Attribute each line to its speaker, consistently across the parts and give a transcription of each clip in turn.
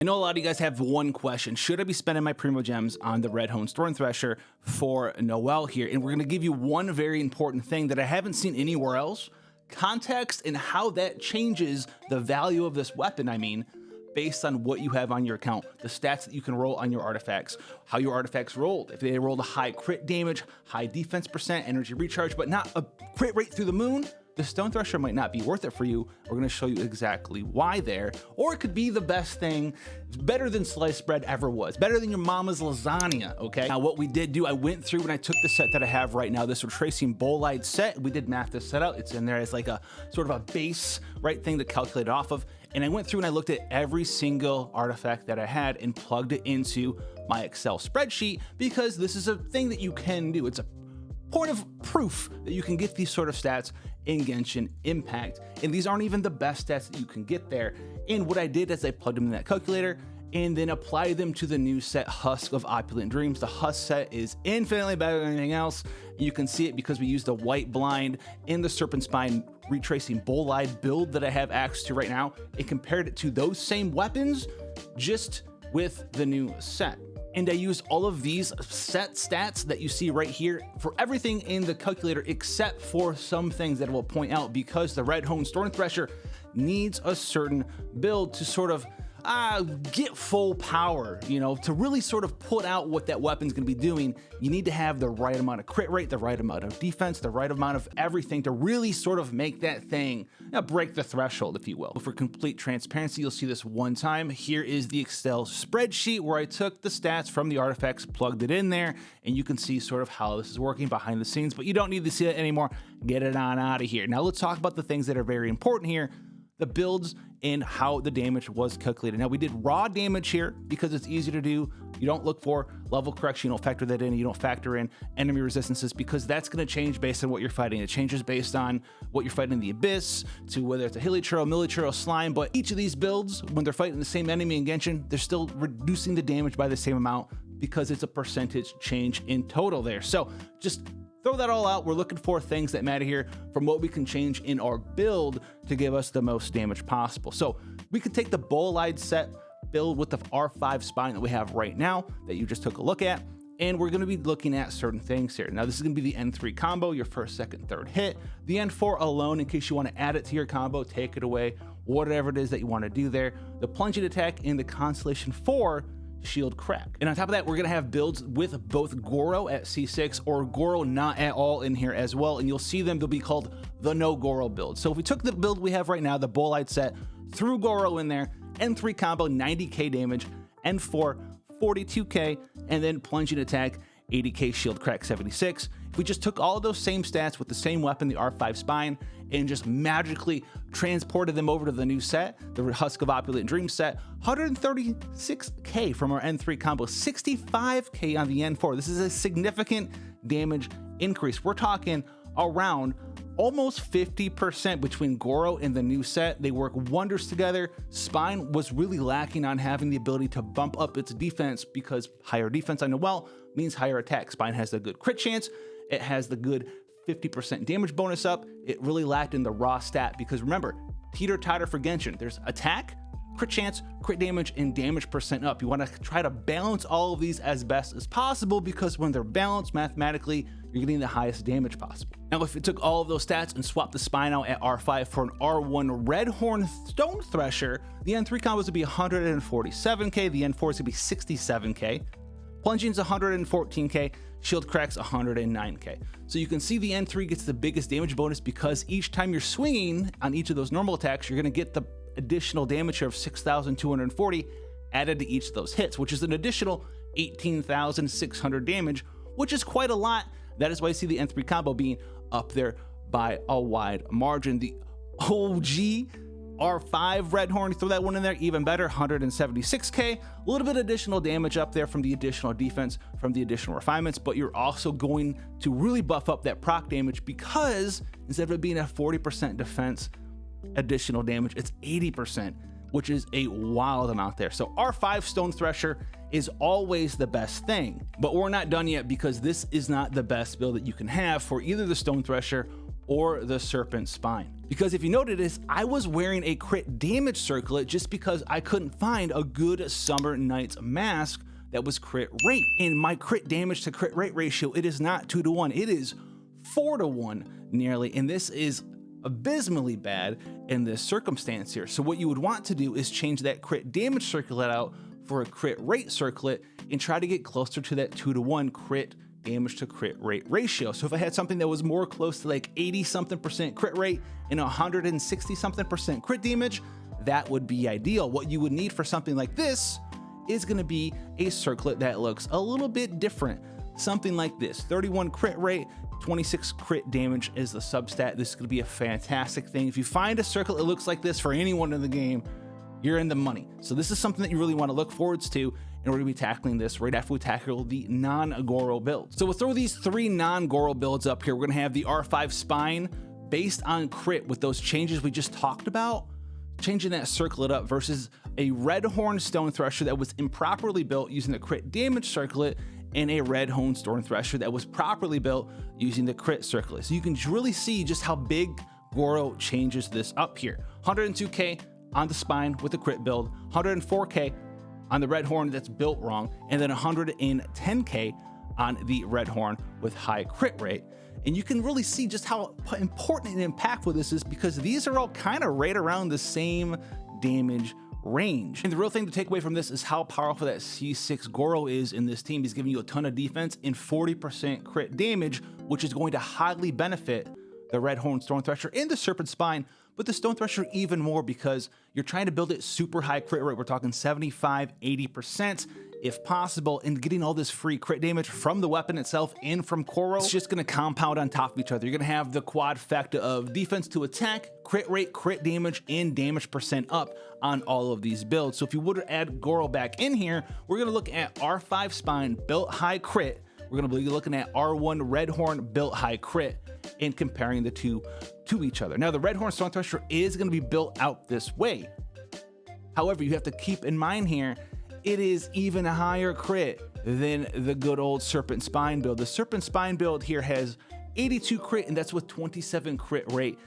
Speaker 1: I know a lot of you guys have one question. Should I be spending my Primo Gems on the Red Hone Storm Thresher for Noelle here? And we're going to give you one very important thing that I haven't seen anywhere else. Context and how that changes the value of this weapon, based on what you have on your account, the stats that you can roll on your artifacts, how your artifacts rolled. If they rolled a high crit damage, high defense percent, energy recharge, but not a crit rate through the moon, the Stone Thresher might not be worth it for you. We're going to show you exactly why there. Or it could be the best thing, better than sliced bread ever was, better than your mama's lasagna, okay? Now what we did do, I went through and I took the set that I have right now, this Retracing Bolide set. We did math this set out. It's in there as like a sort of a base, right, thing to calculate off of. And I went through and I looked at every single artifact that I had and plugged it into my Excel spreadsheet, because this is a thing that you can do. It's a point of proof that you can get these sort of stats in Genshin Impact. And these aren't even the best stats that you can get there. And what I did is I plugged them in that calculator and then applied them to the new set Husk of Opulent Dreams. The Husk set is infinitely better than anything else. You can see it because we used the White Blind in the Serpent Spine Retracing Bolide build that I have access to right now, and compared it to those same weapons just with the new set. And I used all of these set stats that you see right here for everything in the calculator, except for some things that I will point out, because the Red Hone Storm Thresher needs a certain build to sort of get full power, to really sort of put out what that weapon's gonna be doing. You need to have the right amount of crit rate, the right amount of defense, the right amount of everything to really sort of make that thing break the threshold, if you will. For complete transparency, you'll see this one time. Here is the Excel spreadsheet where I took the stats from the artifacts, plugged it in there, and you can see sort of how this is working behind the scenes, but you don't need to see it anymore. Get it on out of here. Now let's talk about the things that are very important here, the builds and how the damage was calculated. Now we did raw damage here because it's easy to do. You don't look for level correction, you don't factor that in, you don't factor in enemy resistances, because that's gonna change based on what you're fighting. It changes based on what you're fighting in the Abyss, to whether it's a Hilichurl, Milichurl, Slime, but each of these builds, when they're fighting the same enemy in Genshin, they're still reducing the damage by the same amount because it's a percentage change in total there. So just throw that all out. We're looking for things that matter here from what we can change in our build to give us the most damage possible. So we could take the Bolide set build with the R5 spine that we have right now that you just took a look at, and we're going to be looking at certain things here. Now this is going to be the N3 combo, your first, second, third hit. The N4 alone, in case you want to add it to your combo, take it away, whatever it is that you want to do there. The plunging attack in the Constellation 4 shield crack. And on top of that, we're gonna have builds with both Gorou at C6 or Gorou not at all in here as well, and you'll see them, they'll be called the no Gorou build. So if we took the build we have right now, the Bolide set, threw Gorou in there, N3 combo 90k damage, N4 42k, and then plunging attack 80k shield crack 76. If we just took all of those same stats with the same weapon, the R5 spine, and just magically transported them over to the new set, the Husk of Opulent Dream set, 136k from our N3 combo, 65k on the N4. This is a significant damage increase. We're talking around almost 50% between Gorou and the new set. They work wonders together. Spine was really lacking on having the ability to bump up its defense, because higher defense on Noelle means higher attack. Spine has the good crit chance. It has the good 50% damage bonus up. It really lacked in the raw stat, because remember, teeter-totter for Genshin. There's attack, crit chance, crit damage, and damage percent up. You want to try to balance all of these as best as possible, because when they're balanced mathematically, you're getting the highest damage possible. Now, if we took all of those stats and swapped the spine out at R5 for an R1 Red Horn Stone Thresher, the N3 combos would be 147k, the N4s would be 67k, plunging's 114k, shield cracks 109k. So you can see the N3 gets the biggest damage bonus, because each time you're swinging on each of those normal attacks, you're gonna get the additional damage here of 6,240 added to each of those hits, which is an additional 18,600 damage, which is quite a lot. That is why I see the N3 combo being up there by a wide margin. The OG R5 Red Horn, throw that one in there, even better, 176k, a little bit additional damage up there from the additional defense, from the additional refinements, but you're also going to really buff up that proc damage, because instead of it being a 40% defense additional damage, it's 80%, which is a wild amount there. So R5 Stone Thresher is always the best thing, but we're not done yet, because this is not the best build that you can have for either the Stone Thresher or the Serpent Spine. Because if you noticed, I was wearing a crit damage circlet just because I couldn't find a good Summer Nights mask that was crit rate. And my crit damage to crit rate ratio, it is not 2 to 1, it is 4 to 1 nearly, and this is abysmally bad in this circumstance here. So what you would want to do is change that crit damage circlet out for a crit rate circlet and try to get closer to that 2 to 1 crit damage to crit rate ratio. So if I had something that was more close to like 80 something percent crit rate and 160 something percent crit damage, that would be ideal. What you would need for something like this is going to be a circlet that looks a little bit different. Something like this, 31 crit rate, 26 crit damage is the substat. This is going to be a fantastic thing. If you find a circlet that looks like this for anyone in the game, you're in the money. So this is something that you really want to look forwards to, and we're going to be tackling this right after we tackle the non-Gorou build. So we'll throw these 3 non-Gorou builds up here. We're going to have the R5 spine based on crit with those changes we just talked about, changing that circlet up versus a red horn stone thresher that was improperly built using the crit damage circlet and a red horn stone thresher that was properly built using the crit circlet. So you can really see just how big Gorou changes this up here. 102k on the spine with the crit build, 104k on the red horn that's built wrong, and then 110k on the red horn with high crit rate. And you can really see just how important and impactful this is because these are all kind of right around the same damage range. And the real thing to take away from this is how powerful that C6 Gorou is in this team. He's giving you a ton of defense and 40% crit damage, which is going to highly benefit the red horn stone thresher and the serpent spine, but the stone thresher even more because you're trying to build it super high crit rate. We're talking 75, 80% if possible, and getting all this free crit damage from the weapon itself and from Gorou, it's just gonna compound on top of each other. You're gonna have the quadfecta of defense to attack, crit rate, crit damage, and damage percent up on all of these builds. So if you would add Gorou back in here, we're gonna look at R5 spine built high crit. We're gonna be looking at R1 red horn built high crit and comparing the two to each other. Now the red horn stone thresher is gonna be built out this way. However, you have to keep in mind here, it is even a higher crit than the good old serpent spine build. The serpent spine build here has 82 crit, and that's with 27 crit rate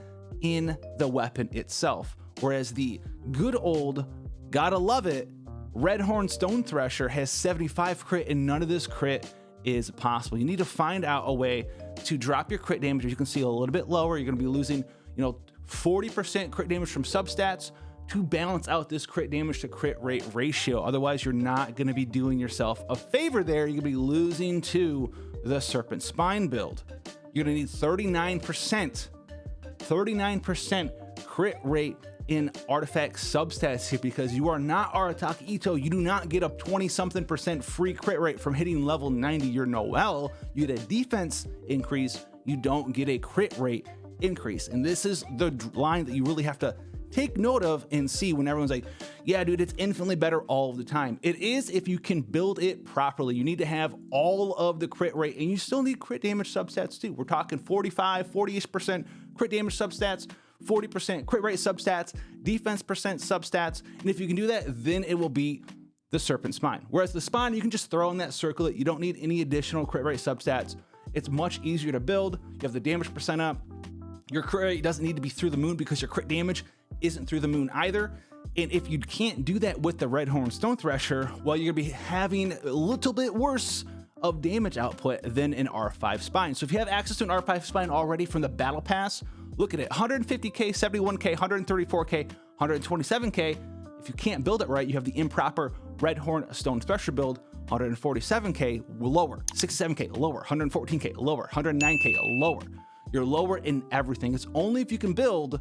Speaker 1: in the weapon itself. Whereas the good old, gotta love it, red horn stone thresher has 75 crit, and none of this crit is possible. You need to find out a way to drop your crit damage. As you can see, a little bit lower. You're gonna be losing, 40% crit damage from substats to balance out this crit damage to crit rate ratio. Otherwise, you're not gonna be doing yourself a favor there. You're gonna be losing to the serpent spine build. You're gonna need 39% crit rate in artifact substats here because you are not Arataki Ito. You do not get a 20-something% free crit rate from hitting level 90. You're Noelle. You get a defense increase. You don't get a crit rate increase. And this is the line that you really have to take note of and see when everyone's like, yeah, dude, it's infinitely better all of the time. It is if you can build it properly. You need to have all of the crit rate, and you still need crit damage substats too. We're talking 45, 40-ish% crit damage substats, 40% crit rate substats, defense percent substats. And if you can do that, then it will be the serpent spine. Whereas the spine, you can just throw in that circlet. You don't need any additional crit rate substats. It's much easier to build. You have the damage percent up. Your crit rate doesn't need to be through the moon because your crit damage isn't through the moon either. And if you can't do that with the red horn stone thresher, well, you're gonna be having a little bit worse of damage output than an R5 spine. So if you have access to an R5 spine already from the battle pass, look at it, 150k, 71k, 134k, 127k. If you can't build it right, you have the improper red horn stone thresher build, 147k lower, 67k lower, 114k lower, 109k lower. You're lower in everything. It's only if you can build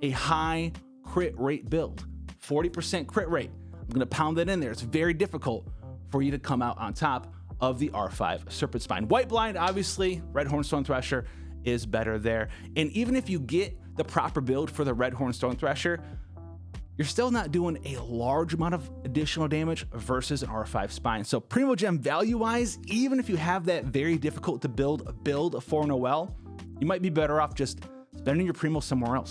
Speaker 1: a high crit rate build, 40% crit rate. I'm gonna pound that in there. It's very difficult for you to come out on top of the R5 serpent spine. White blind, obviously, red horn stone thresher is better there. And even if you get the proper build for the red horn stone thresher, you're still not doing a large amount of additional damage versus an R5 spine. So Primo Gem value-wise, even if you have that very difficult to build for Noelle, you might be better off just spending your Primo somewhere else.